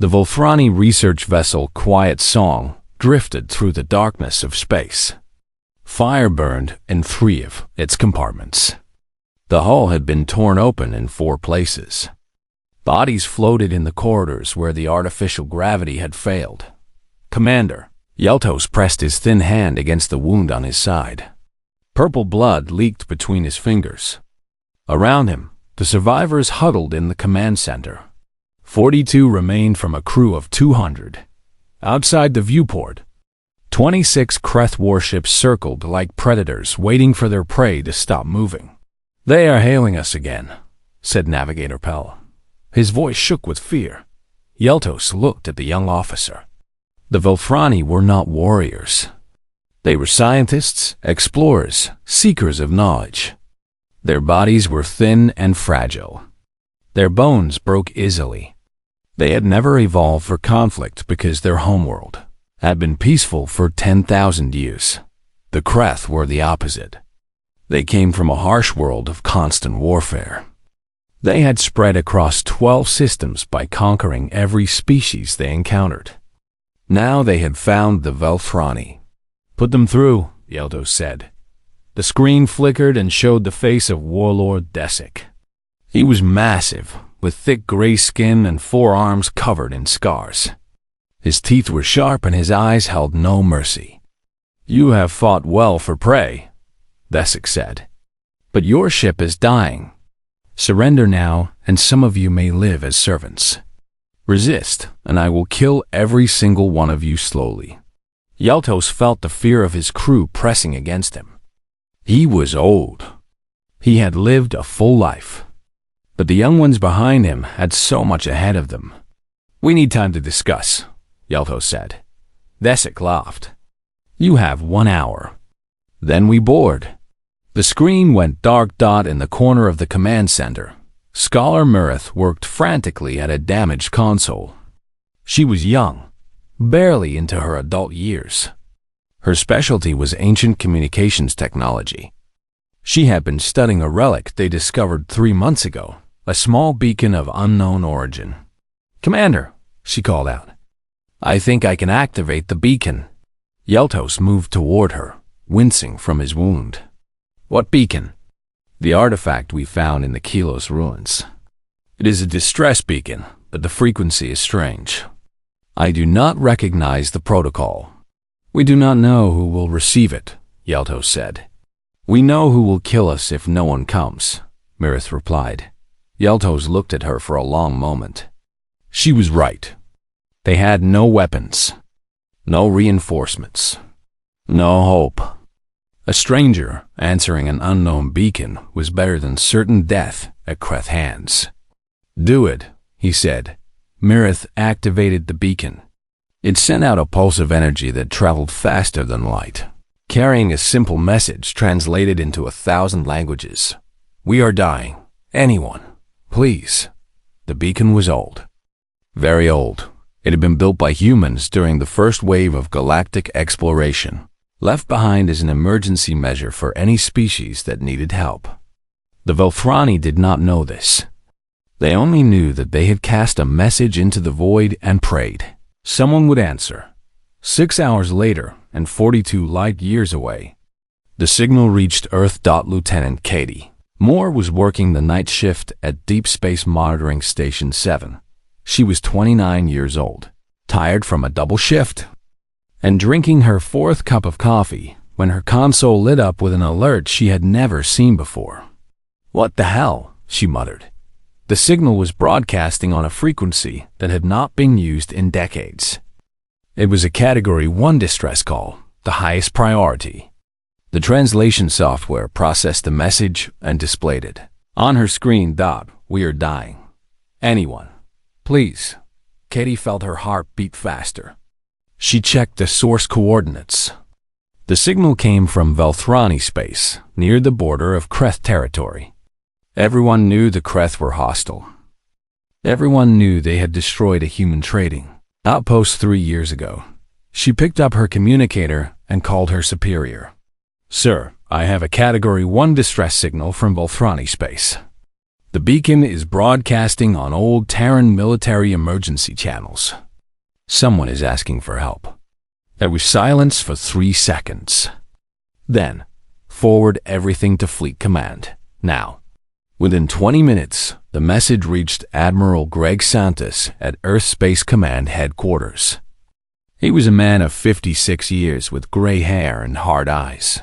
The Volthrani research vessel Quiet Song drifted through the darkness of space. Fire burned in 3 of its compartments. The hull had been torn open in 4 places. Bodies floated in the corridors where the artificial gravity had failed. "Commander," Yeltos pressed his thin hand against the wound on his side. Purple blood leaked between his fingers. Around him, the survivors huddled in the command center. 42 remained from a crew of 200. Outside the viewport, 26 Kreth warships circled like predators waiting for their prey to stop moving. "They are hailing us again," said Navigator Pell. His voice shook with fear. Yeltos looked at the young officer. The Volthrani were not warriors. They were scientists, explorers, seekers of knowledge. Their bodies were thin and fragile. Their bones broke easily. They had never evolved for conflict because their homeworld had been peaceful for 10,000 years. The Kreth were the opposite. They came from a harsh world of constant warfare. They had spread across 12 systems by conquering every species they encountered. Now they had found the Volthrani. "Put them through," Yeltos said. The screen flickered and showed the face of Warlord Desic. He was massive, with thick gray skin and 4 arms covered in scars. His teeth were sharp and his eyes held no mercy. "You have fought well for prey," Desic said. "But your ship is dying. Surrender now, and some of you may live as servants. Resist, and I will kill every single one of you slowly." Yeltos felt the fear of his crew pressing against him. He was old. He had lived a full life. But the young ones behind him had so much ahead of them. "We need time to discuss," Yeltos said. Desic laughed. "You have 1 hour. Then we board." The screen went dark dot in the corner of the command center. Scholar Mirith worked frantically at a damaged console. She was young, barely into her adult years. Her specialty was ancient communications technology. She had been studying a relic they discovered 3 months ago, a small beacon of unknown origin. "Commander," she called out, "I think I can activate the beacon." Yeltos moved toward her, wincing from his wound. "What beacon?" "The artifact we found in the Kilos ruins. It is a distress beacon, but the frequency is strange. I do not recognize the protocol." "We do not know who will receive it," Yeltos said. "We know who will kill us if no one comes," Mirith replied. Yeltos looked at her for a long moment. She was right. They had no weapons, no reinforcements, no hope. A stranger answering an unknown beacon was better than certain death at Kreth hands. "Do it," he said. Mirith activated the beacon. It sent out a pulse of energy that traveled faster than light, carrying a simple message translated into 1,000 languages. "We are dying. Anyone, please." The beacon was old. Very old. It had been built by humans during the first wave of galactic exploration, left behind as an emergency measure for any species that needed help. The Volthrani did not know this. They only knew that they had cast a message into the void and prayed someone would answer. 6 hours later, and 42 light years away, the signal reached Earth. Lieutenant Katie Moore was working the night shift at Deep Space Monitoring Station 7. She was 29 years old, tired from a double shift, and drinking her 4th cup of coffee when her console lit up with an alert she had never seen before. "What the hell?" she muttered. The signal was broadcasting on a frequency that had not been used in decades. It was a Category 1 distress call, the highest priority. The translation software processed the message and displayed it. On her screen, "We are dying. Anyone, please." Katie felt her heart beat faster. She checked the source coordinates. The signal came from Volthrani space, near the border of Kreth territory. Everyone knew the Kreth were hostile. Everyone knew they had destroyed a human trading outpost 3 years ago. She picked up her communicator and called her superior. "Sir, I have a Category 1 distress signal from Volthrani space." The beacon is broadcasting on old Terran military emergency channels. Someone is asking for help. There was silence for 3 seconds. Then, forward everything to Fleet Command, now. Within 20 minutes, the message reached Admiral Greg Santos at Earth Space Command headquarters. He was a man of 56 years with gray hair and hard eyes.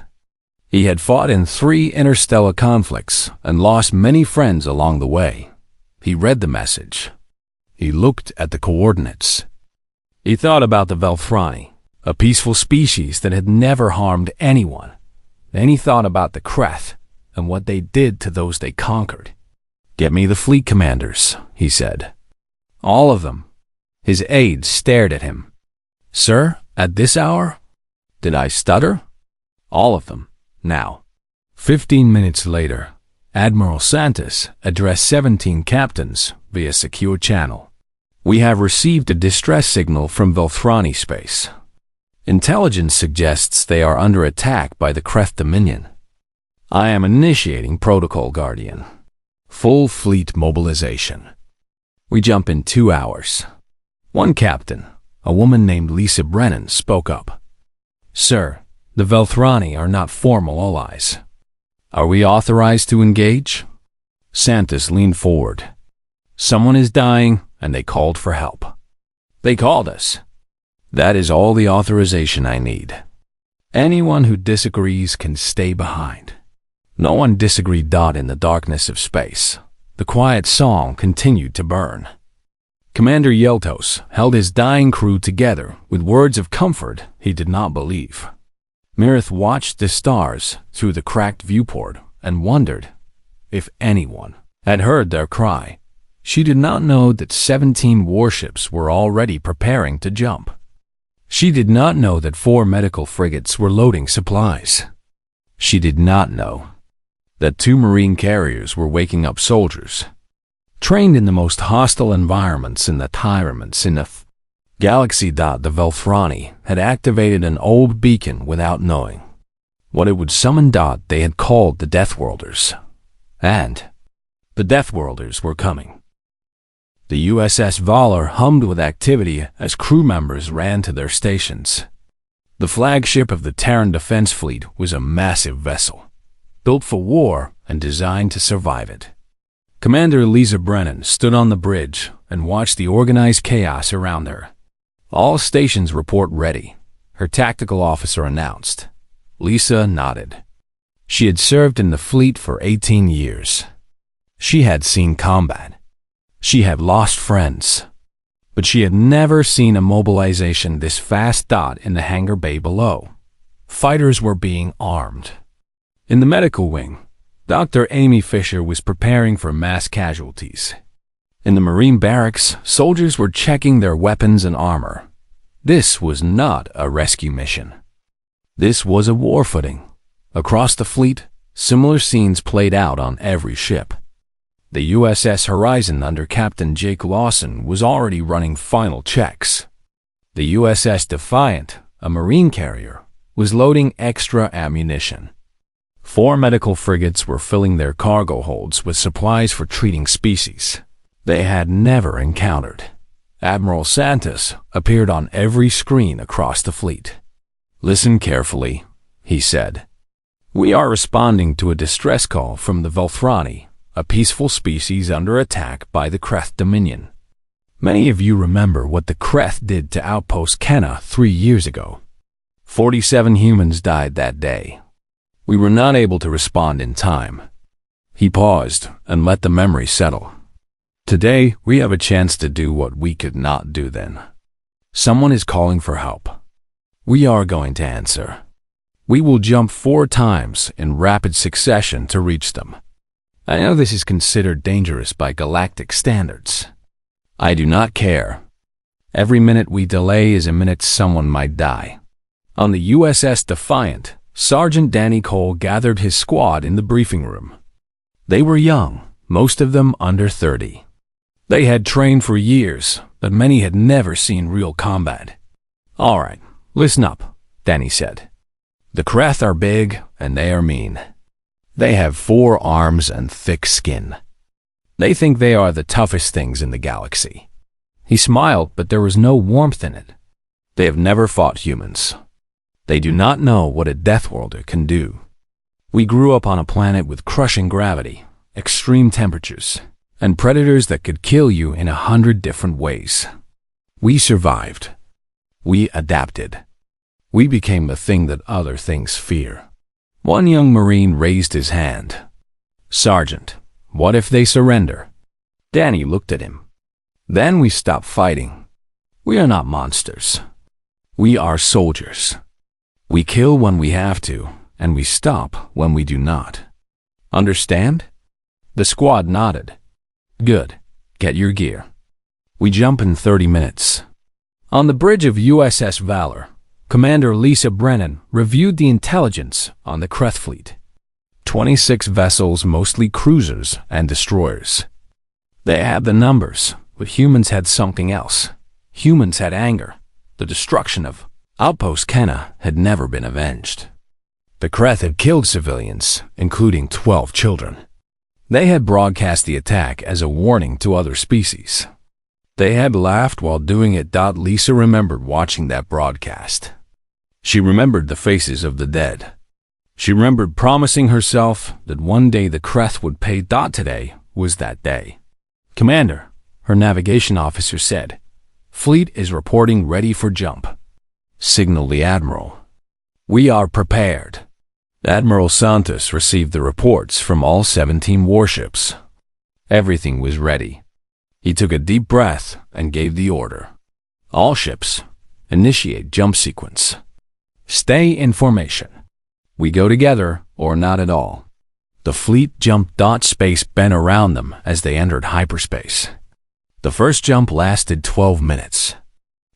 He had fought in 3 interstellar conflicts and lost many friends along the way. He read the message. He looked at the coordinates. He thought about the Velthrani, a peaceful species that had never harmed anyone. Then he thought about the Kreth and what they did to those they conquered. "Get me the fleet commanders," he said. "All of them." His aides stared at him. "Sir, at this hour?" Did I stutter? "All of them. Now." 15 minutes later, Admiral Santos addressed 17 captains via secure channel. "We have received a distress signal from Velthrani space. Intelligence suggests they are under attack by the Kreth Dominion. I am initiating Protocol Guardian. Full fleet mobilization. We jump in 2 hours." One captain, a woman named Lisa Brennan, spoke up. "Sir, the Velthrani are not formal allies. Are we authorized to engage?" Santos leaned forward. "Someone is dying, and they called for help. They called us. That is all the authorization I need. Anyone who disagrees can stay behind." No one disagreed. In the darkness of space, the quiet song continued to burn. Commander Yeltos held his dying crew together with words of comfort he did not believe. Mirith watched the stars through the cracked viewport and wondered if anyone had heard their cry. She did not know that 17 warships were already preparing to jump. She did not know that 4 medical frigates were loading supplies. She did not know that 2 marine carriers were waking up soldiers, trained in the most hostile environments in the environments in the galaxy. The Velthrani had activated an old beacon without knowing what it would summon. They had called the Deathworlders, and the Deathworlders were coming. The USS Valor hummed with activity as crew members ran to their stations. The flagship of the Terran Defense Fleet was a massive vessel, built for war and designed to survive it. Commander Lisa Brennan stood on the bridge and watched the organized chaos around her. "All stations report ready," her tactical officer announced. Lisa nodded. She had served in the fleet for 18 years. She had seen combat. She had lost friends. But she had never seen a mobilization this fast. In the hangar bay below, fighters were being armed. In the medical wing, Dr. Amy Fisher was preparing for mass casualties. In the Marine barracks, soldiers were checking their weapons and armor. This was not a rescue mission. This was a war footing. Across the fleet, similar scenes played out on every ship. The USS Horizon under Captain Jake Lawson was already running final checks. The USS Defiant, a marine carrier, was loading extra ammunition. 4 medical frigates were filling their cargo holds with supplies for treating species they had never encountered. Admiral Santos appeared on every screen across the fleet. "Listen carefully," he said. "We are responding to a distress call from the Velthrani, a peaceful species under attack by the Kreth Dominion. Many of you remember what the Kreth did to Outpost Kenna 3 years ago. 47 humans died that day. We were not able to respond in time." He paused and let the memory settle. "Today, we have a chance to do what we could not do then. Someone is calling for help. We are going to answer. We will jump 4 times in rapid succession to reach them. I know this is considered dangerous by galactic standards. I do not care. Every minute we delay is a minute someone might die." On the USS Defiant, Sergeant Danny Cole gathered his squad in the briefing room. They were young, most of them under 30. They had trained for years, but many had never seen real combat. "All right, listen up," Danny said. "The Kreth are big and they are mean. They have 4 arms and thick skin. They think they are the toughest things in the galaxy." He smiled, but there was no warmth in it. "They have never fought humans. They do not know what a Deathworlder can do. We grew up on a planet with crushing gravity, extreme temperatures, and predators that could kill you in 100 different ways. We survived. We adapted. We became the thing that other things fear." One young Marine raised his hand. "Sergeant, what if they surrender?" Danny looked at him. "Then we stop fighting. We are not monsters. We are soldiers. We kill when we have to, and we stop when we do not. Understand?" The squad nodded. "Good. Get your gear. We jump in 30 minutes. On the bridge of USS Valor, Commander Lisa Brennan reviewed the intelligence on the Kreth fleet. 26 vessels, mostly cruisers and destroyers. They had the numbers, but humans had something else. Humans had anger. The destruction of Outpost Kenna had never been avenged. The Kreth had killed civilians, including 12 children. They had broadcast the attack as a warning to other species. They had laughed while doing it. Lisa remembered watching that broadcast. She remembered the faces of the dead. She remembered promising herself that one day the Kreth would pay. Today was that day. "Commander," her navigation officer said, "Fleet is reporting ready for jump." "Signal the Admiral." "We are prepared." Admiral Santos received the reports from all 17 warships. Everything was ready. He took a deep breath and gave the order. "All ships, initiate jump sequence. Stay in formation. We go together or not at all." The fleet jumped. Space bent around them as they entered hyperspace. The first jump lasted 12 minutes.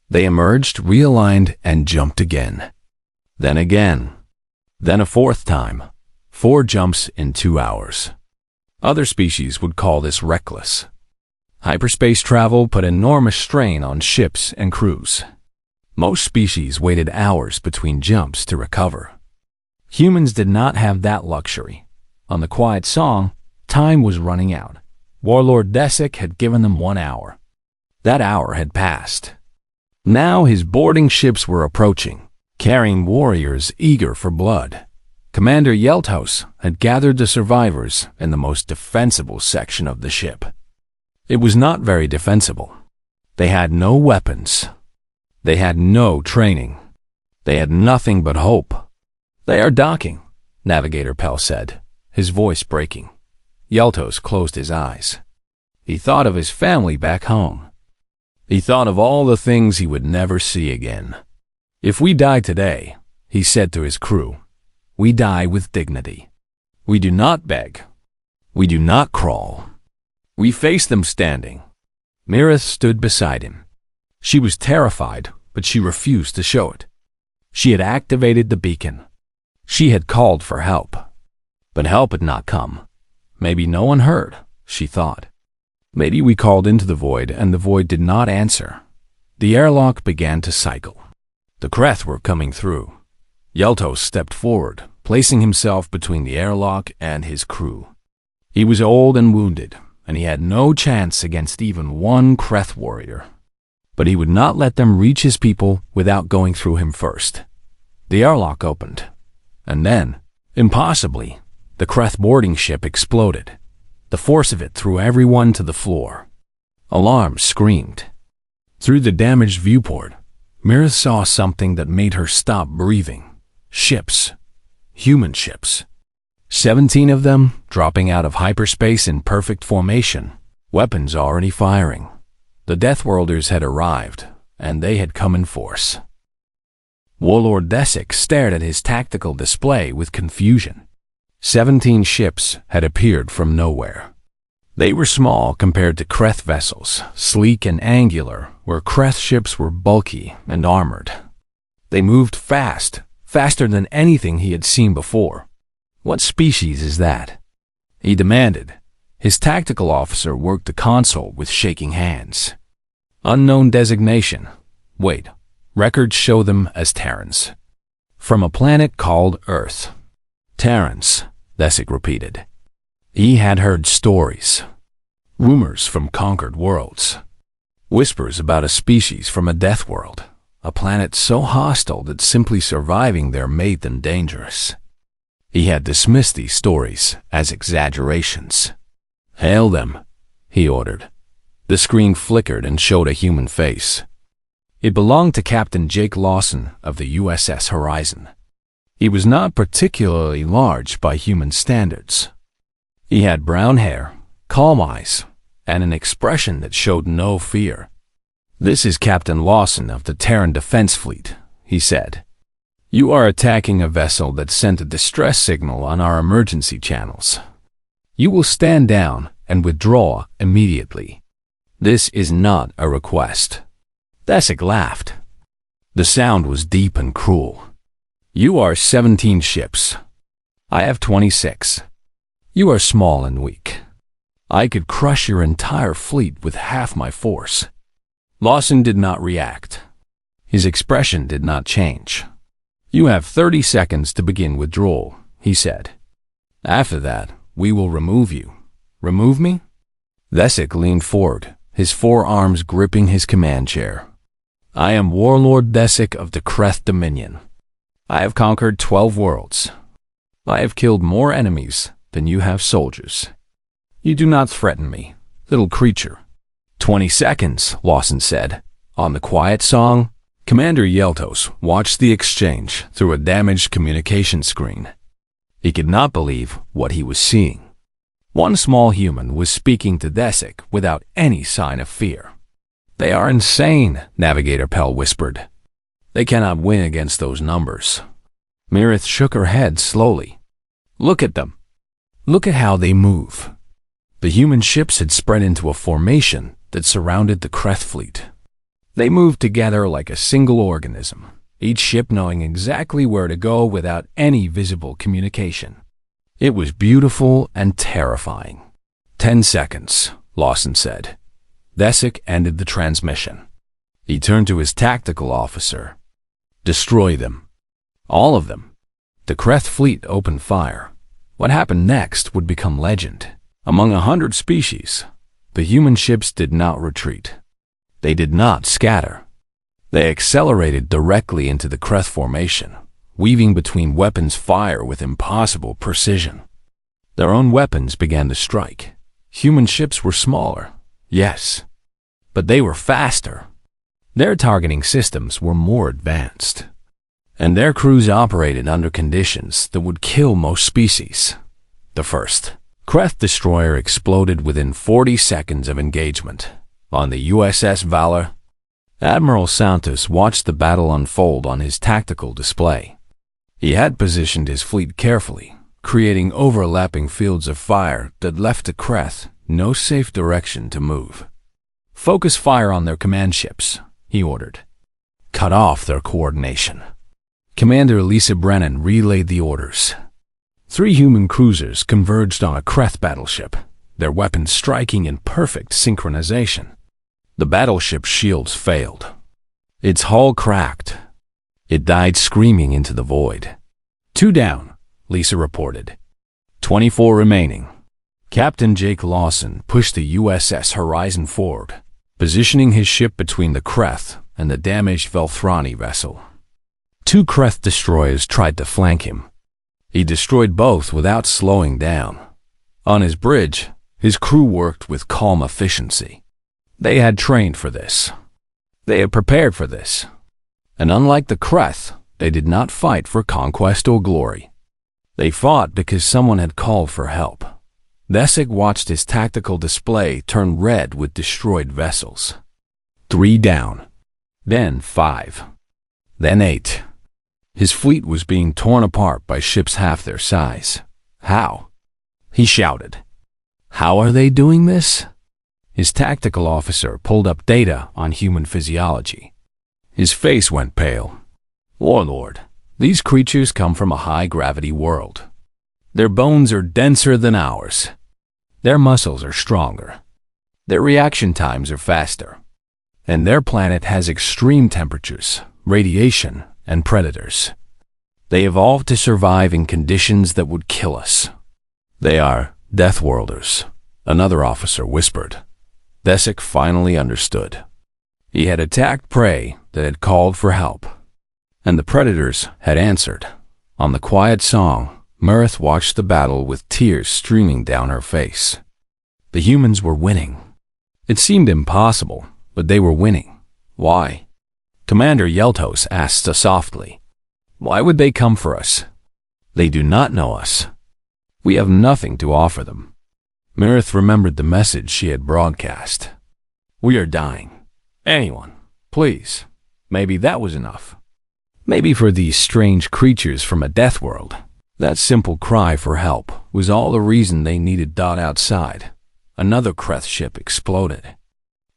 They emerged, realigned, and jumped again. Then again. Then a fourth time. 4 jumps in 2 hours. Other species would call this reckless. Hyperspace travel put enormous strain on ships and crews. Most species waited hours between jumps to recover. Humans did not have that luxury. On the Quiet Song, time was running out. Warlord Desic had given them 1 hour. That hour had passed. Now his boarding ships were approaching, carrying warriors eager for blood. Commander Yeltos had gathered the survivors in the most defensible section of the ship. It was not very defensible. They had no weapons. They had no training. They had nothing but hope. "They are docking," Navigator Pell said, his voice breaking. Yeltos closed his eyes. He thought of his family back home. He thought of all the things he would never see again. "If we die today," he said to his crew, "we die with dignity. We do not beg. We do not crawl. We face them standing." Mirith stood beside him. She was terrified, but she refused to show it. She had activated the beacon. She had called for help. But help had not come. Maybe no one heard, she thought. Maybe we called into the void and the void did not answer. The airlock began to cycle. The Kreth were coming through. Yeltos stepped forward, placing himself between the airlock and his crew. He was old and wounded, and he had no chance against even one Kreth warrior. But he would not let them reach his people without going through him first. The airlock opened, and then, impossibly, the Kreth boarding ship exploded. The force of it threw everyone to the floor. Alarms screamed. Through the damaged viewport, Mirith saw something that made her stop breathing. Ships. Human ships. 17 of them dropping out of hyperspace in perfect formation, weapons already firing. The Deathworlders had arrived, and they had come in force. Warlord Desic stared at his tactical display with confusion. 17 ships had appeared from nowhere. They were small compared to Kreth vessels, sleek and angular, where Kreth ships were bulky and armored. They moved fast, faster than anything he had seen before. "What species is that?" he demanded. His tactical officer worked the console with shaking hands. "Unknown designation. Wait, records show them as Terrans. From a planet called Earth." "Terrans," Desic repeated. He had heard stories. Rumors from conquered worlds. Whispers about a species from a death world, a planet so hostile that simply surviving there made them dangerous. He had dismissed these stories as exaggerations. "Hail them," he ordered. The screen flickered and showed a human face. It belonged to Captain Jake Lawson of the USS Horizon. He was not particularly large by human standards. He had brown hair, calm eyes, and an expression that showed no fear. "This is Captain Lawson of the Terran Defense Fleet," he said. "You are attacking a vessel that sent a distress signal on our emergency channels. You will stand down and withdraw immediately. This is not a request." Desic laughed. The sound was deep and cruel. "You are 17 ships. I have 26. You are small and weak. I could crush your entire fleet with half my force." Lawson did not react. His expression did not change. "You have 30 seconds to begin withdrawal," he said. "After that, we will remove you. Remove me?" Desic leaned forward, his forearms gripping his command chair. "I am Warlord Desic of the Kreth Dominion. I have conquered 12 worlds. I have killed more enemies than you have soldiers. You do not threaten me, little creature." 20 seconds, Lawson said. On the quiet song, Commander Yeltos watched the exchange through a damaged communication screen. He could not believe what he was seeing. One small human was speaking to Desic without any sign of fear. "They are insane," Navigator Pell whispered. "They cannot win against those numbers." Mirith shook her head slowly. "Look at them. Look at how they move." The human ships had spread into a formation that surrounded the Kreth fleet. They moved together like a single organism, each ship knowing exactly where to go without any visible communication. It was beautiful and terrifying. 10 seconds, Lawson said. Desic ended the transmission. He turned to his tactical officer. "Destroy them. All of them." The Kreth fleet opened fire. What happened next would become legend. Among 100 species, the human ships did not retreat. They did not scatter. They accelerated directly into the Kreth formation, weaving between weapons fire with impossible precision. Their own weapons began to strike. Human ships were smaller, yes, but they were faster. Their targeting systems were more advanced, and their crews operated under conditions that would kill most species. The first Kreth destroyer exploded within 40 seconds of engagement. On the USS Valor, Admiral Santos watched the battle unfold on his tactical display. He had positioned his fleet carefully, creating overlapping fields of fire that left the Kreth no safe direction to move. "Focus fire on their command ships," he ordered. "Cut off their coordination." Commander Lisa Brennan relayed the orders. 3 human cruisers converged on a Kreth battleship, their weapons striking in perfect synchronization. The battleship's shields failed. Its hull cracked. It died screaming into the void. 2 down, Lisa reported. 24 remaining. Captain Jake Lawson pushed the USS Horizon forward, positioning his ship between the Kreth and the damaged Velthrani vessel. 2 Kreth destroyers tried to flank him. He destroyed both without slowing down. On his bridge, his crew worked with calm efficiency. They had trained for this. They had prepared for this. And unlike the Kreth, they did not fight for conquest or glory. They fought because someone had called for help. Desic watched his tactical display turn red with destroyed vessels. 3 down. Then 5. Then 8. His fleet was being torn apart by ships half their size. How? He shouted. How are they doing this? His tactical officer pulled up data on human physiology. His face went pale. Warlord, these creatures come from a high-gravity world. Their bones are denser than ours. Their muscles are stronger. Their reaction times are faster. And their planet has extreme temperatures, radiation, and predators. They evolved to survive in conditions that would kill us. They are Deathworlders. Another officer whispered. Desic finally understood. He had attacked prey that had called for help, and the predators had answered. On the quiet song, Mirth watched the battle with tears streaming down her face. The humans were winning. It seemed impossible, but they were winning. Why? Commander Yeltos asked us softly. Why would they come for us? They do not know us. We have nothing to offer them. Mirth remembered the message she had broadcast. We are dying. Anyone, please. Maybe that was enough. Maybe for these strange creatures from a death world, that simple cry for help was all the reason they needed Dot outside. Another Kreth ship exploded.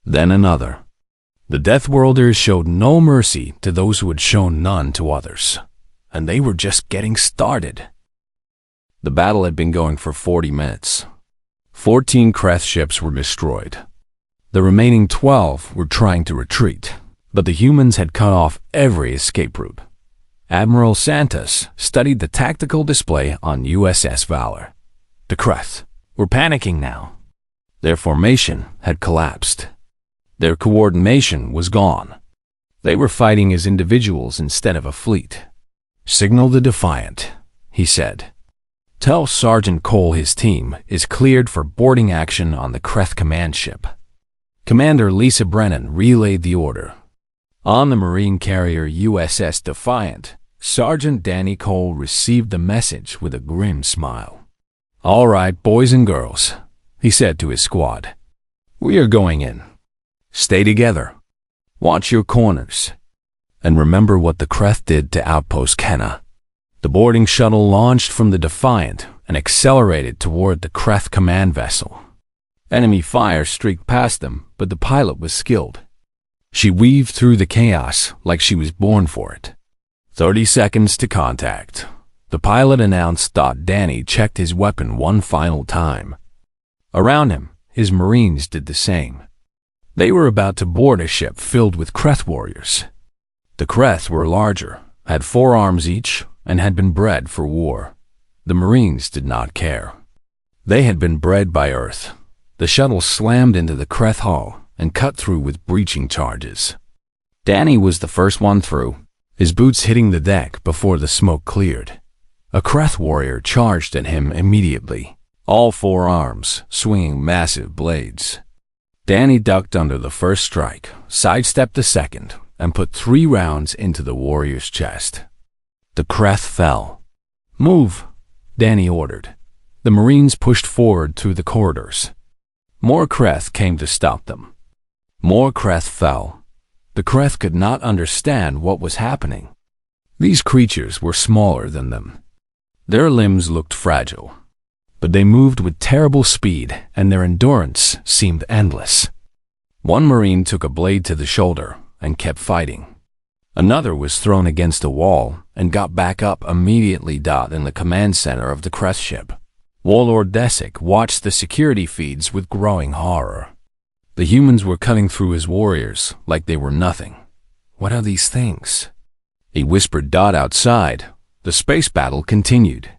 Then another. The Deathworlders showed no mercy to those who had shown none to others, and they were just getting started. The battle had been going for 40 minutes. 14 Kreth ships were destroyed. The remaining 12 were trying to retreat, but the humans had cut off every escape route. Admiral Santos studied the tactical display on USS Valor. The Kreth were panicking now. Their formation had collapsed. Their coordination was gone. They were fighting as individuals instead of a fleet. Signal the Defiant, he said. Tell Sergeant Cole his team is cleared for boarding action on the Kreth command ship. Commander Lisa Brennan relayed the order. On the Marine carrier USS Defiant, Sergeant Danny Cole received the message with a grim smile. All right, boys and girls, he said to his squad. We are going in. Stay together. Watch your corners. And remember what the Kreth did to Outpost Kenna. The boarding shuttle launched from the Defiant and accelerated toward the Kreth command vessel. Enemy fire streaked past them, but the pilot was skilled. She weaved through the chaos like she was born for it. 30 seconds to contact. The pilot announced. Danny checked his weapon one final time. Around him, his Marines did the same. They were about to board a ship filled with Kreth warriors. The Kreth were larger, had 4 arms each, and had been bred for war. The Marines did not care. They had been bred by Earth. The shuttle slammed into the Kreth hull and cut through with breaching charges. Danny was the first one through, his boots hitting the deck before the smoke cleared. A Kreth warrior charged at him immediately, all 4 arms swinging massive blades. Danny ducked under the first strike, sidestepped the second, and put 3 rounds into the warrior's chest. The Kreth fell. Move, Danny ordered. The Marines pushed forward through the corridors. More Kreth came to stop them. More Kreth fell. The Kreth could not understand what was happening. These creatures were smaller than them. Their limbs looked fragile, but they moved with terrible speed, and their endurance seemed endless. One Marine took a blade to the shoulder and kept fighting. Another was thrown against a wall and got back up immediately. In the command center of the Kreth ship, Warlord Desic watched the security feeds with growing horror. The humans were cutting through his warriors like they were nothing. What are these things? He whispered. Outside, the space battle continued.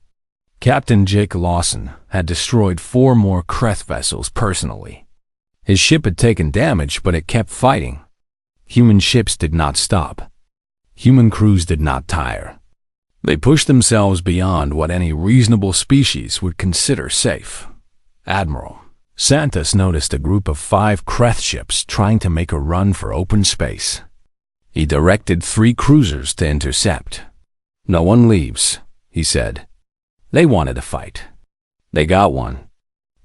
Captain Jake Lawson had destroyed 4 more Kreth vessels personally. His ship had taken damage, but it kept fighting. Human ships did not stop. Human crews did not tire. They pushed themselves beyond what any reasonable species would consider safe. Admiral Santos noticed a group of 5 Kreth ships trying to make a run for open space. He directed 3 cruisers to intercept. No one leaves, he said. They wanted to fight. They got one.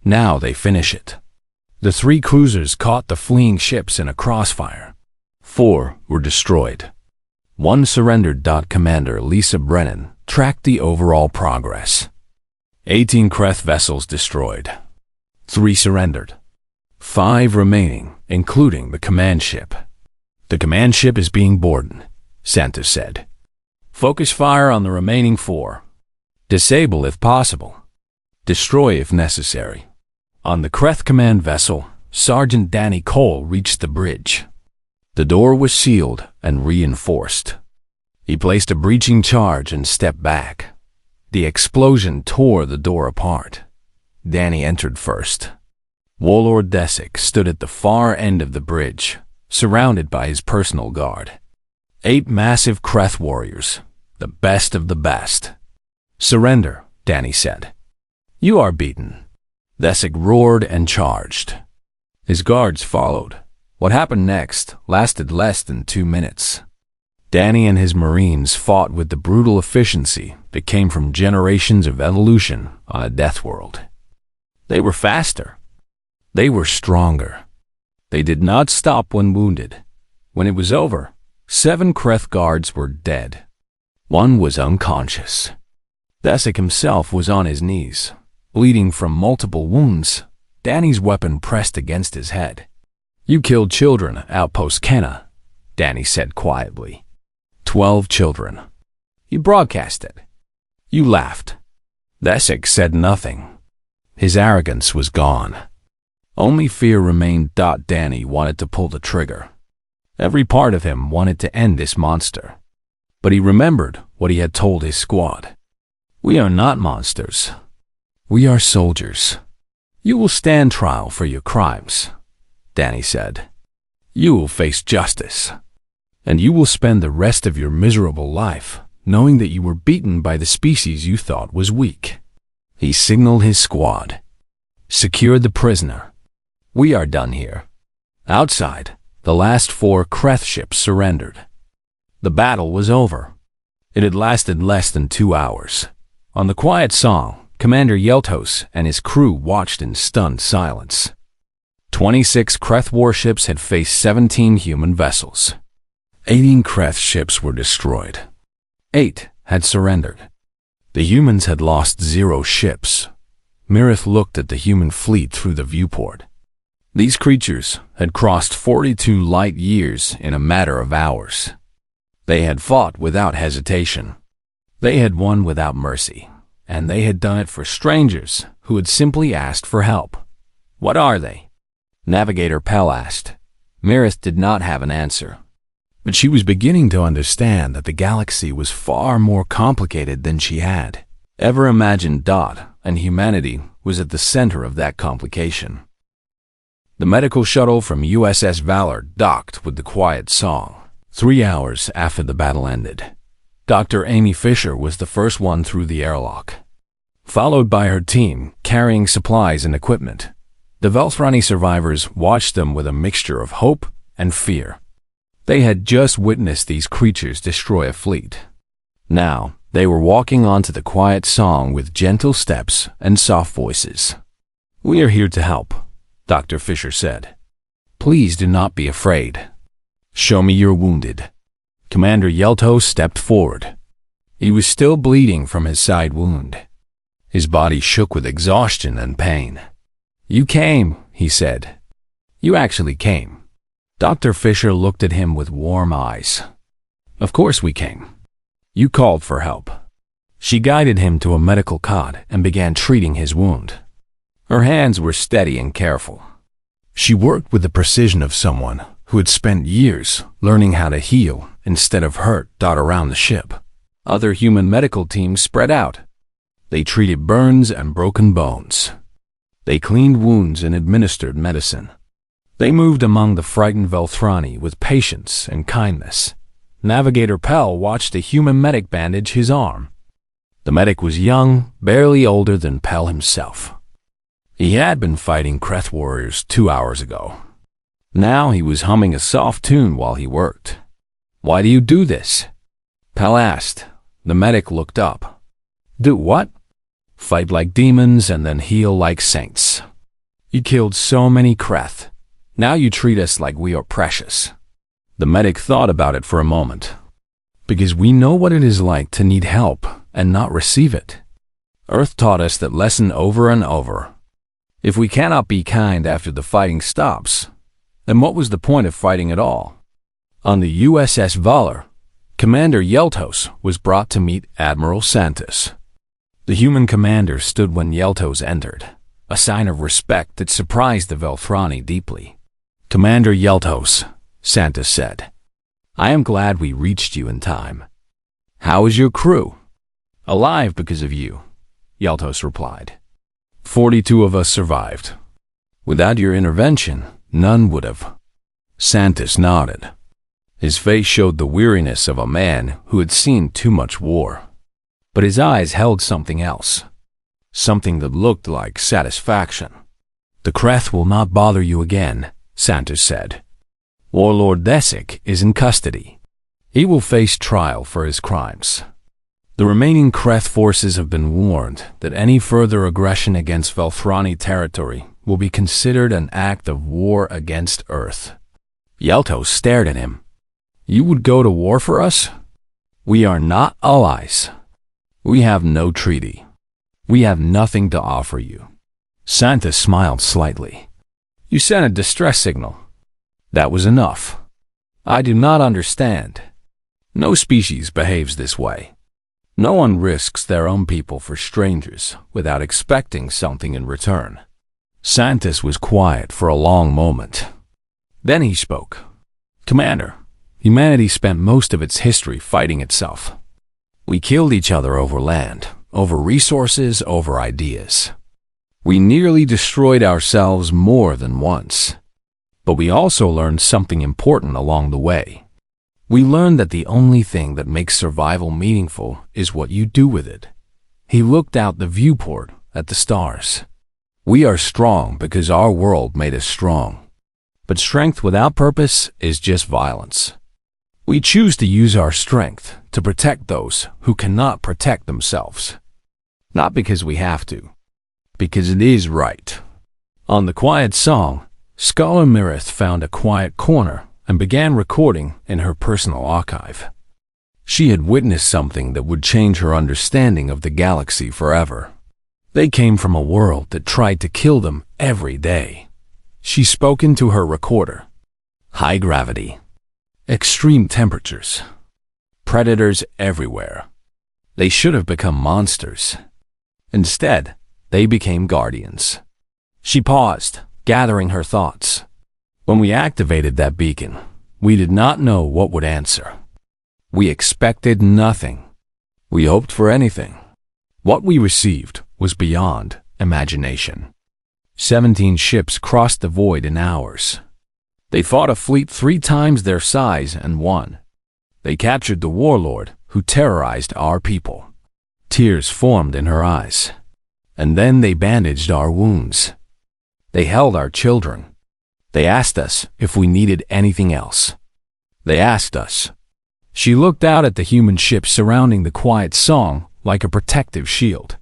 Now they finish it. The 3 cruisers caught the fleeing ships in a crossfire. 4 were destroyed. 1 surrendered. Commander Lisa Brennan tracked the overall progress. 18 Kreth vessels destroyed. 3 surrendered. 5 remaining, including the command ship. The command ship is being boarded, Santos said. Focus fire on the remaining 4. Disable if possible. Destroy if necessary. On the Kreth command vessel, Sergeant Danny Cole reached the bridge. The door was sealed and reinforced. He placed a breaching charge and stepped back. The explosion tore the door apart. Danny entered first. Warlord Desik stood at the far end of the bridge, surrounded by his personal guard. 8 massive Kreth warriors, the best of the best. "Surrender," Danny said. "You are beaten." Desik roared and charged. His guards followed. What happened next lasted less than 2 minutes. Danny and his Marines fought with the brutal efficiency that came from generations of evolution on a death world. They were faster. They were stronger. They did not stop when wounded. When it was over, 7 Kreth guards were dead. 1 was unconscious. Desik himself was on his knees, bleeding from multiple wounds. Danny's weapon pressed against his head. "You killed children at Outpost Kenna," Danny said quietly. 12 children. He broadcasted. You laughed. Desik said nothing. His arrogance was gone. Only fear remained. Danny wanted to pull the trigger. Every part of him wanted to end this monster. But he remembered what he had told his squad. "We are not monsters. We are soldiers. You will stand trial for your crimes," Danny said. "You will face justice. And you will spend the rest of your miserable life knowing that you were beaten by the species you thought was weak." He signaled his squad. "Secure the prisoner. We are done here." Outside, the last 4 Kreth ships surrendered. The battle was over. It had lasted less than 2 hours. On the quiet song, Commander Yeltos and his crew watched in stunned silence. 26 Kreth warships had faced 17 human vessels. 18 Kreth ships were destroyed. 8 had surrendered. The humans had lost 0 ships. Mirith looked at the human fleet through the viewport. These creatures had crossed 42 light years in a matter of hours. They had fought without hesitation. They had won without mercy. And they had done it for strangers who had simply asked for help. "What are they?" Navigator Pell asked. Mirith did not have an answer. But she was beginning to understand that the galaxy was far more complicated than she had ever imagined. And humanity was at the center of that complication. The medical shuttle from USS Valor docked with the quiet song. 3 hours after the battle ended, Dr. Amy Fisher was the first one through the airlock, followed by her team carrying supplies and equipment. The Velthrani survivors watched them with a mixture of hope and fear. They had just witnessed these creatures destroy a fleet. Now, they were walking onto the quiet song with gentle steps and soft voices. "We are here to help," Dr. Fisher said. "Please do not be afraid. Show me you're wounded." Commander Yeltos stepped forward. He was still bleeding from his side wound. His body shook with exhaustion and pain. "You came," he said. "You actually came." Dr. Fisher looked at him with warm eyes. "Of course we came. You called for help." She guided him to a medical cot and began treating his wound. Her hands were steady and careful. She worked with the precision of someone who had spent years learning how to heal instead of hurt. Around the ship, other human medical teams spread out. They treated burns and broken bones. They cleaned wounds and administered medicine. They moved among the frightened Velthrani with patience and kindness. Navigator Pell watched a human medic bandage his arm. The medic was young, barely older than Pell himself. He had been fighting Kreth warriors 2 hours ago. Now he was humming a soft tune while he worked. "Why do you do this?" Pell asked. The medic looked up. "Do what?" "Fight like demons and then heal like saints. You killed so many Kreth. Now you treat us like we are precious." The medic thought about it for a moment. "Because we know what it is like to need help and not receive it. Earth taught us that lesson over and over. If we cannot be kind after the fighting stops, then what was the point of fighting at all?" On the USS Valor, Commander Yeltos was brought to meet Admiral Santos. The human commander stood when Yeltos entered, a sign of respect that surprised the Velthrani deeply. "Commander Yeltos," Santos said, "I am glad we reached you in time. How is your crew?" "Alive because of you," Yeltos replied. 42 of us survived. Without your intervention, none would have. Santis nodded. His face showed the weariness of a man who had seen too much war. But his eyes held something else. Something that looked like satisfaction. The Kreth will not bother you again, Santis said. Warlord Desic is in custody. He will face trial for his crimes. The remaining Kreth forces have been warned that any further aggression against Velthrani territory will be considered an act of war against Earth. Yeltos stared at him. You would go to war for us? We are not allies. We have no treaty. We have nothing to offer you. Santis smiled slightly. You sent a distress signal. That was enough. I do not understand. No species behaves this way. No one risks their own people for strangers without expecting something in return. Santis was quiet for a long moment. Then he spoke. Commander, humanity spent most of its history fighting itself. We killed each other over land, over resources, over ideas. We nearly destroyed ourselves more than once. But we also learned something important along the way. We learned that the only thing that makes survival meaningful is what you do with it. He looked out the viewport at the stars. We are strong because our world made us strong. But strength without purpose is just violence. We choose to use our strength to protect those who cannot protect themselves. Not because we have to, because it is right. On the quiet song, Scholar Mirith found a quiet corner and began recording in her personal archive. She had witnessed something that would change her understanding of the galaxy forever. They came from a world that tried to kill them every day. She spoke into her recorder. High gravity. Extreme temperatures. Predators everywhere. They should have become monsters. Instead, they became guardians. She paused, gathering her thoughts. When we activated that beacon, we did not know what would answer. We expected nothing. We hoped for anything. What we received was beyond imagination. 17 ships crossed the void in hours. They fought a fleet 3 times their size and won. They captured the warlord who terrorized our people. Tears formed in her eyes. And then they bandaged our wounds. They held our children. They asked us if we needed anything else. They asked us. She looked out at the human ships surrounding the quiet song like a protective shield.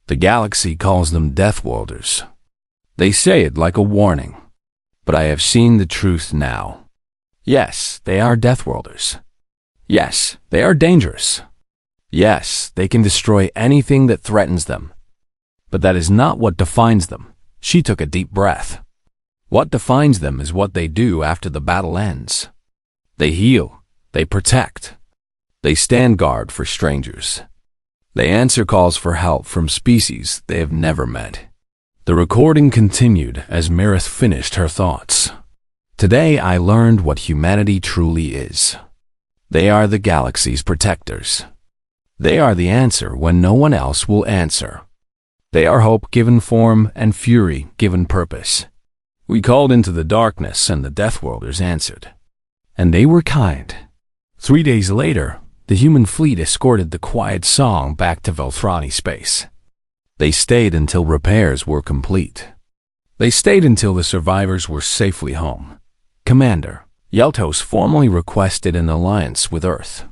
The galaxy calls them Deathworlders. They say it like a warning. But I have seen the truth now. Yes, they are Deathworlders. Yes, they are dangerous. Yes, they can destroy anything that threatens them. But that is not what defines them. She took a deep breath. What defines them is what they do after the battle ends. They heal. They protect. They stand guard for strangers. They answer calls for help from species they have never met. The recording continued as Mirith finished her thoughts. Today I learned what humanity truly is. They are the galaxy's protectors. They are the answer when no one else will answer. They are hope given form and fury given purpose. We called into the darkness and the Deathworlders answered. And they were kind. 3 days later, the human fleet escorted the quiet song back to Velthrani space. They stayed until repairs were complete. They stayed until the survivors were safely home. Commander, Yeltos formally requested an alliance with Earth.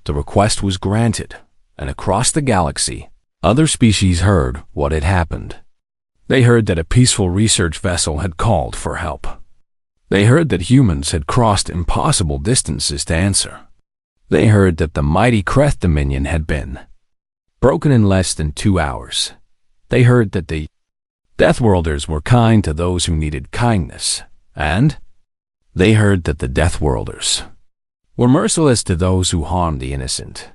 The request was granted, and across the galaxy, other species heard what had happened. They heard that a peaceful research vessel had called for help. They heard that humans had crossed impossible distances to answer. They heard that the mighty Kreth Dominion had been broken in less than 2 hours. They heard that the Deathworlders were kind to those who needed kindness, and they heard that the Deathworlders were merciless to those who harmed the innocent.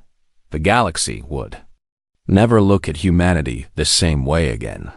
The galaxy would never look at humanity the same way again.